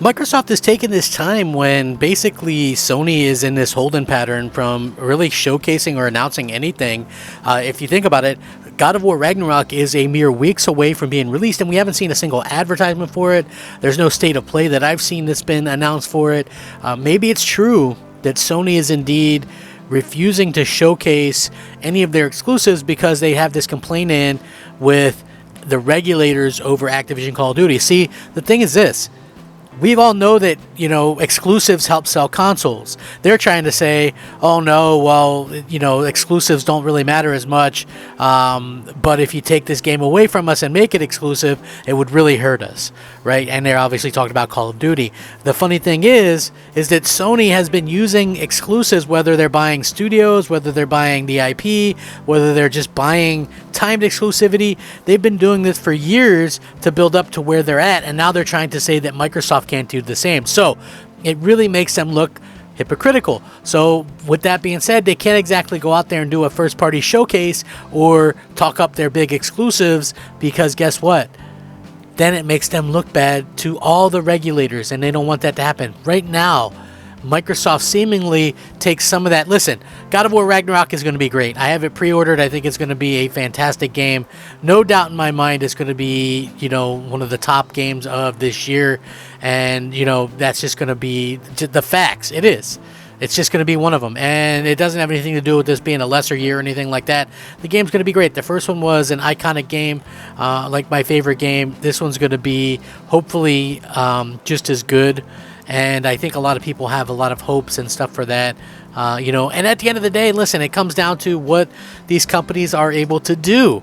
Microsoft is taking this time when basically Sony is in this holding pattern from really showcasing or announcing anything. If you think about it, God of War Ragnarök is a mere weeks away from being released, and we haven't seen a single advertisement for it. There's no state of play that I've seen that's been announced for it. Maybe it's true that Sony is indeed refusing to showcase any of their exclusives because they have this complaint in with the regulators over Activision Call of Duty. See, the thing is this. We all know that, exclusives help sell consoles. They're trying to say, oh no, well, exclusives don't really matter as much. But if you take this game away from us and make it exclusive, it would really hurt us, right? And they're obviously talking about Call of Duty. The funny thing is that Sony has been using exclusives, whether they're buying studios, whether they're buying the IP, whether they're just buying timed exclusivity. They've been doing this for years to build up to where they're at, and now they're trying to say that Microsoft can't do the same. So it really makes them look hypocritical. So with that being said, they can't exactly go out there and do a first party showcase or talk up their big exclusives, because guess what? Then it makes them look bad to all the regulators, and they don't want that to happen. Right now, Microsoft seemingly takes some of that. Listen, God of War Ragnarök is going to be great. I have it pre-ordered. I think it's going to be a fantastic game. No doubt in my mind it's going to be, one of the top games of this year. And, that's just going to be the facts. It is. It's just going to be one of them. And it doesn't have anything to do with this being a lesser year or anything like that. The game's going to be great. The first one was an iconic game, like my favorite game. This one's going to be hopefully just as good. And I think a lot of people have a lot of hopes and stuff for that, and at the end of the day, listen, it comes down to what these companies are able to do.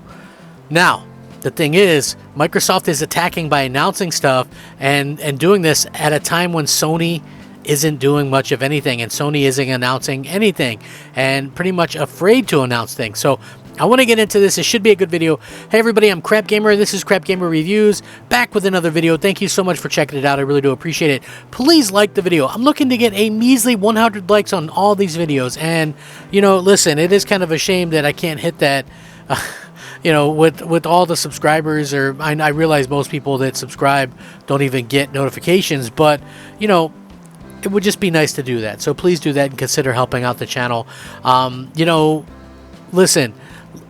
Now, the thing is, Microsoft is attacking by announcing stuff and doing this at a time when Sony isn't doing much of anything, and Sony isn't announcing anything and pretty much afraid to announce things. So I want to get into this. It should be a good video. Hey everybody, I'm Crap Gamer. This is Crap Gamer Reviews, back with another video. Thank you so much for checking it out. I really do appreciate it. Please like the video. I'm looking to get a measly 100 likes on all these videos. And, listen, it is kind of a shame that I can't hit that, with all the subscribers. Or I realize most people that subscribe don't even get notifications. But, it would just be nice to do that. So please do that and consider helping out the channel. Listen,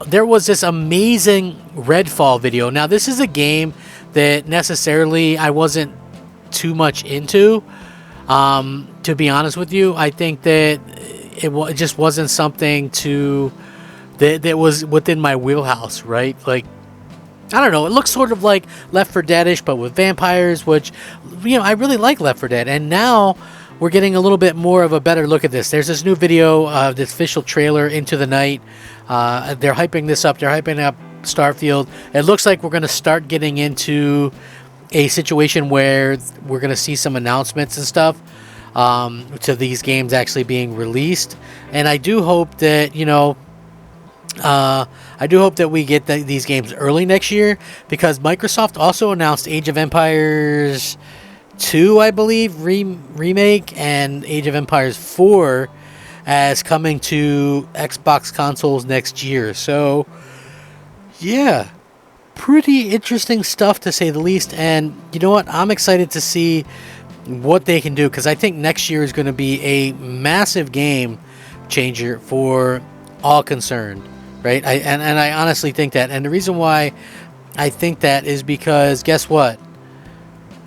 there was this amazing Redfall video. Now, this is a game that necessarily I wasn't too much into, to be honest with you. I think that it just wasn't something that was within my wheelhouse, right? Like, I don't know. It looks sort of like Left 4 Dead-ish, but with vampires, which, I really like Left 4 Dead. And now we're getting a little bit more of a better look at this. There's this new video, this official trailer, Into the Night. They're hyping this up. They're hyping up Starfield. It looks like we're going to start getting into a situation where we're going to see some announcements and stuff to these games actually being released. And I do hope that, we get these games early next year, because Microsoft also announced Age of Empires 2, I believe, remake, and Age of Empires 4 as coming to Xbox consoles next year. So, yeah, pretty interesting stuff to say the least. And you know what? I'm excited to see what they can do, because I think next year is going to be a massive game changer for all concerned, right? I honestly think that. And the reason why I think that is because, guess what?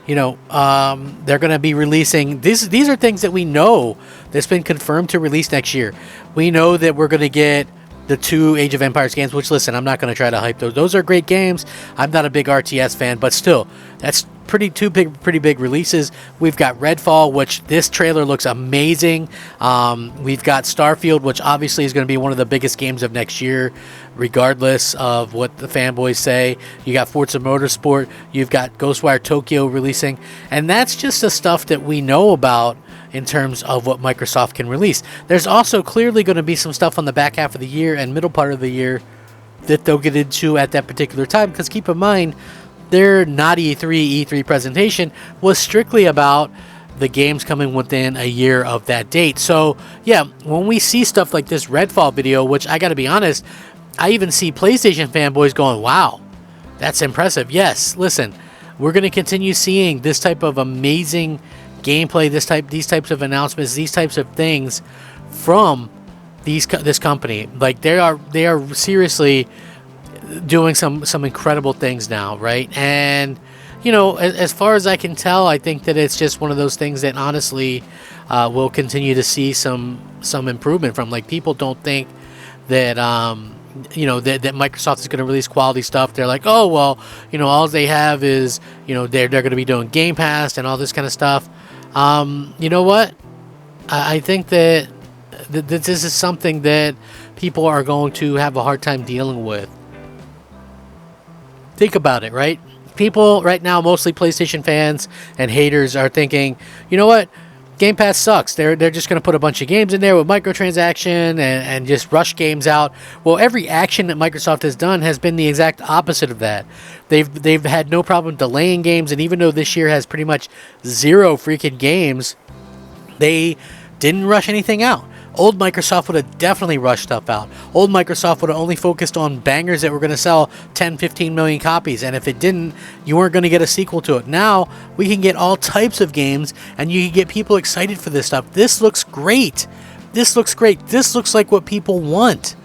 They're going to be releasing these are things that we know that's been confirmed to release next year. We know that we're going to get the 2 Age of Empires games, which, listen, I'm not going to try to hype those. Those are great games. I'm not a big RTS fan, but still, that's pretty big releases. We've got Redfall, which this trailer looks amazing. We've got Starfield, which obviously is going to be one of the biggest games of next year, regardless of what the fanboys say. You got Forza Motorsport. You've got Ghostwire Tokyo releasing. And that's just the stuff that we know about in terms of what Microsoft can release. There's also clearly going to be some stuff on the back half of the year and middle part of the year that they'll get into at that particular time, because keep in mind, their not E3 presentation was strictly about the games coming within a year of that date. So, yeah, when we see stuff like this Redfall video, which I got to be honest, I even see PlayStation fanboys going, wow, that's impressive. Yes, listen, we're going to continue seeing this type of amazing gameplay, these types of announcements, these types of things from this company. Like they are seriously doing some incredible things now, right? And as far as I can tell, I think that it's just one of those things that honestly we'll continue to see some improvement from. Like, people don't think that that Microsoft is going to release quality stuff. They're like, oh well, all they have is they're going to be doing Game Pass and all this kind of stuff. You know what? I think that this is something that people are going to have a hard time dealing with. Think about it, right? People right now, mostly PlayStation fans and haters, are thinking, you know what? Game Pass sucks. They're just going to put a bunch of games in there with microtransaction and just rush games out. Well, every action that Microsoft has done has been the exact opposite of that. They've had no problem delaying games, and even though this year has pretty much 0 freaking games, they didn't rush anything out. Old Microsoft would have definitely rushed stuff out. Old Microsoft would have only focused on bangers that were going to sell 10, 15 million copies. And if it didn't, you weren't going to get a sequel to it. Now, we can get all types of games, and you can get people excited for this stuff. This looks great. This looks great. This looks like what people want.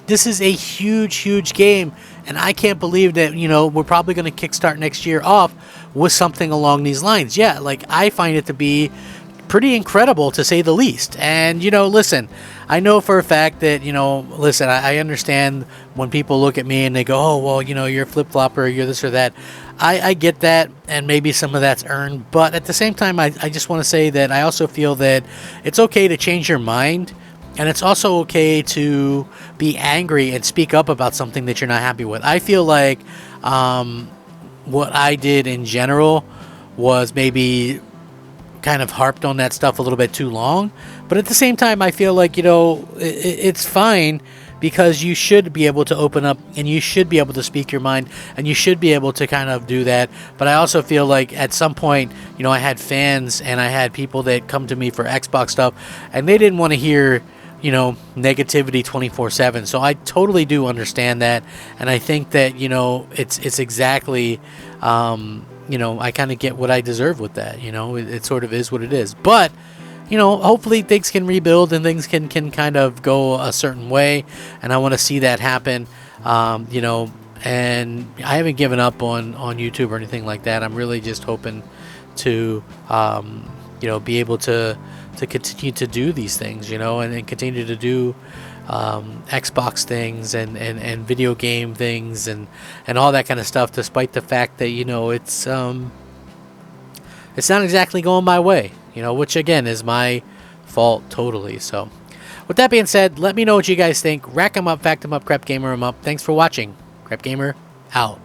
This is a huge, huge game. And I can't believe that, we're probably going to kickstart next year off with something along these lines. Yeah, like, I find it to be pretty incredible, to say the least. And listen, I know for a fact that listen, I understand when people look at me and they go, oh well, you're a flip-flopper, you're this or that. I get that, and maybe some of that's earned, but at the same time, I just want to say that I also feel that it's okay to change your mind, and it's also okay to be angry and speak up about something that you're not happy with. I feel like what I did in general was maybe kind of harped on that stuff a little bit too long, but at the same time, I feel like it's fine, because you should be able to open up, and you should be able to speak your mind, and you should be able to kind of do that. But I also feel like at some point, I had fans and I had people that come to me for Xbox stuff, and they didn't want to hear negativity 24/7. So I totally do understand that, and I think that it's exactly I kind of get what I deserve with that. It sort of is what it is. But hopefully things can rebuild and things can kind of go a certain way, and I want to see that happen. And I haven't given up on YouTube or anything like that. I'm really just hoping to be able to continue to do these things, and continue to do Xbox things and video game things and all that kind of stuff, despite the fact that it's not exactly going my way, which again is my fault totally. So with that being said, let me know what you guys think. Rack 'em up, fact 'em up, Crep Gamer 'em up. Thanks for watching. Crep Gamer out.